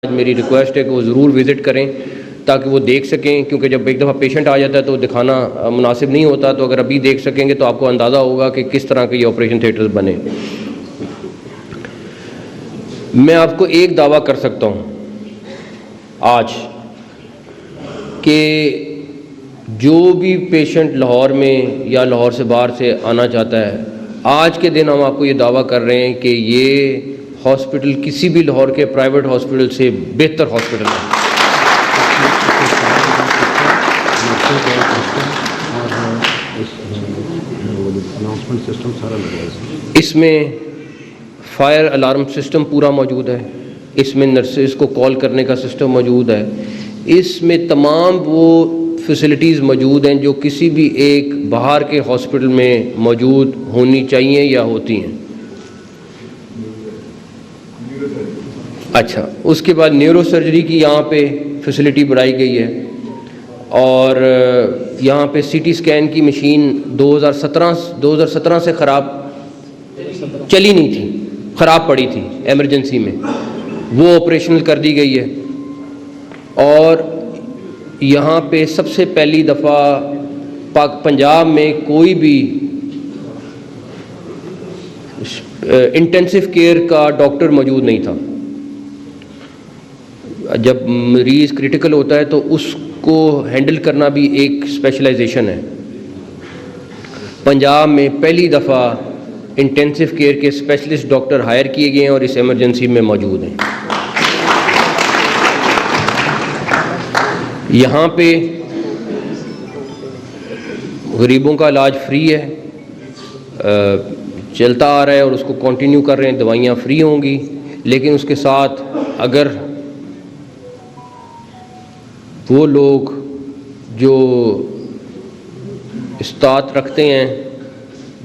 میری ریکویسٹ ہے کہ وہ ضرور وزٹ کریں تاکہ وہ دیکھ سکیں، کیونکہ جب ایک دفعہ پیشنٹ آ جاتا ہے تو دکھانا مناسب نہیں ہوتا، تو اگر ابھی دیکھ سکیں گے تو آپ کو اندازہ ہوگا کہ کس طرح کے یہ آپریشن تھیٹرز بنے۔ میں آپ کو ایک دعویٰ کر سکتا ہوں آج کہ جو بھی پیشنٹ لاہور میں یا لاہور سے باہر سے آنا چاہتا ہے، آج کے دن ہم آپ کو یہ دعویٰ کر رہے ہیں کہ یہ ہاسپٹل کسی بھی لاہور کے پرائیویٹ ہاسپٹل سے بہتر ہاسپٹل ہے۔ اس میں فائر الارم سسٹم پورا موجود ہے، اس میں نرسز کو کال کرنے کا سسٹم موجود ہے، اس میں تمام وہ فیسلٹیز موجود ہیں جو کسی بھی ایک باہر کے ہاسپٹل میں موجود ہونی چاہیے یا ہوتی ہیں۔ اچھا، اس کے بعد نیورو سرجری کی یہاں پہ فیسلٹی بڑھائی گئی ہے، اور یہاں پہ سی ٹی اسکین کی مشین 2017 سے خراب چلی نہیں تھی، خراب پڑی تھی ایمرجنسی میں، وہ آپریشنل کر دی گئی ہے۔ اور یہاں پہ سب سے پہلی دفعہ پنجاب میں کوئی بھی انٹینسو کیئر کا ڈاکٹر موجود نہیں تھا۔ جب مریض کریٹیکل ہوتا ہے تو اس کو ہینڈل کرنا بھی ایک اسپیشلائزیشن ہے۔ پنجاب میں پہلی دفعہ انٹینسو کیئر کے اسپیشلسٹ ڈاکٹر ہائر کیے گئے ہیں اور اس ایمرجنسی میں موجود ہیں۔ یہاں پہ غریبوں کا علاج فری ہے، چلتا آ رہا ہے اور اس کو کنٹینیو کر رہے ہیں، دوائیاں فری ہوں گی، لیکن اس کے ساتھ اگر وہ لوگ جو استطاعت رکھتے ہیں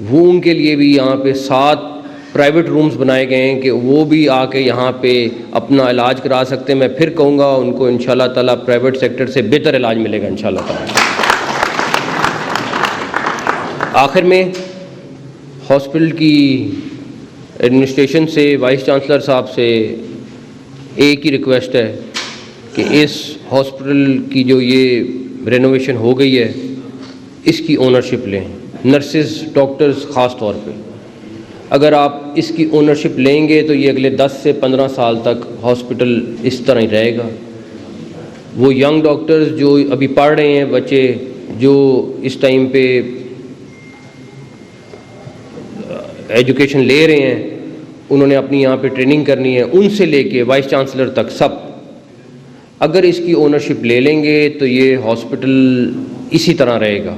وہ ان کے لیے بھی یہاں پہ 7 پرائیویٹ رومز بنائے گئے ہیں کہ وہ بھی آ کے یہاں پہ اپنا علاج کرا سکتے ہیں۔ میں پھر کہوں گا ان کو انشاءاللہ تعالیٰ پرائیویٹ سیکٹر سے بہتر علاج ملے گا انشاءاللہ تعالیٰ۔ آخر میں ہاسپٹل کی ایڈمنسٹریشن سے، وائس چانسلر صاحب سے ایک ہی ریکویسٹ ہے کہ اس ہاسپٹل کی جو یہ رینوویشن ہو گئی ہے اس کی اونرشپ لیں، نرسز ڈاکٹرز خاص طور پہ۔ اگر آپ اس کی اونرشپ لیں گے تو یہ اگلے 10 سے 15 سال تک ہاسپٹل اس طرح ہی رہے گا۔ وہ ینگ ڈاکٹرز جو ابھی پڑھ رہے ہیں، بچے جو اس ٹائم پہ ایجوکیشن لے رہے ہیں، انہوں نے اپنی یہاں پہ ٹریننگ کرنی ہے، ان سے لے کے وائس چانسلر تک سب اگر اس کی اونرشپ لے لیں گے تو یہ ہاسپٹل اسی طرح رہے گا۔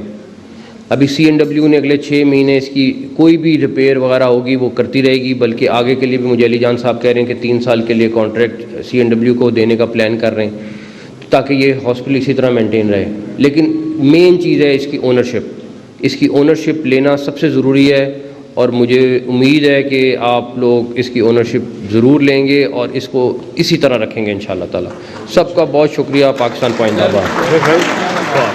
ابھی سی این ڈبلیو نے اگلے 6 مہینے اس کی کوئی بھی ریپیئر وغیرہ ہوگی وہ کرتی رہے گی، بلکہ آگے کے لیے بھی مجھے علی جان صاحب کہہ رہے ہیں کہ 3 سال کے لیے کانٹریکٹ سی این ڈبلیو کو دینے کا پلان کر رہے ہیں تاکہ یہ ہاسپٹل اسی طرح مینٹین رہے۔ لیکن مین چیز ہے اس کی اونرشپ، اس کی اونرشپ لینا سب سے ضروری ہے، اور مجھے امید ہے کہ آپ لوگ اس کی اونرشپ ضرور لیں گے اور اس کو اسی طرح رکھیں گے انشاءاللہ تعالیٰ۔ سب کا بہت شکریہ۔ پاکستان پائندہ باد۔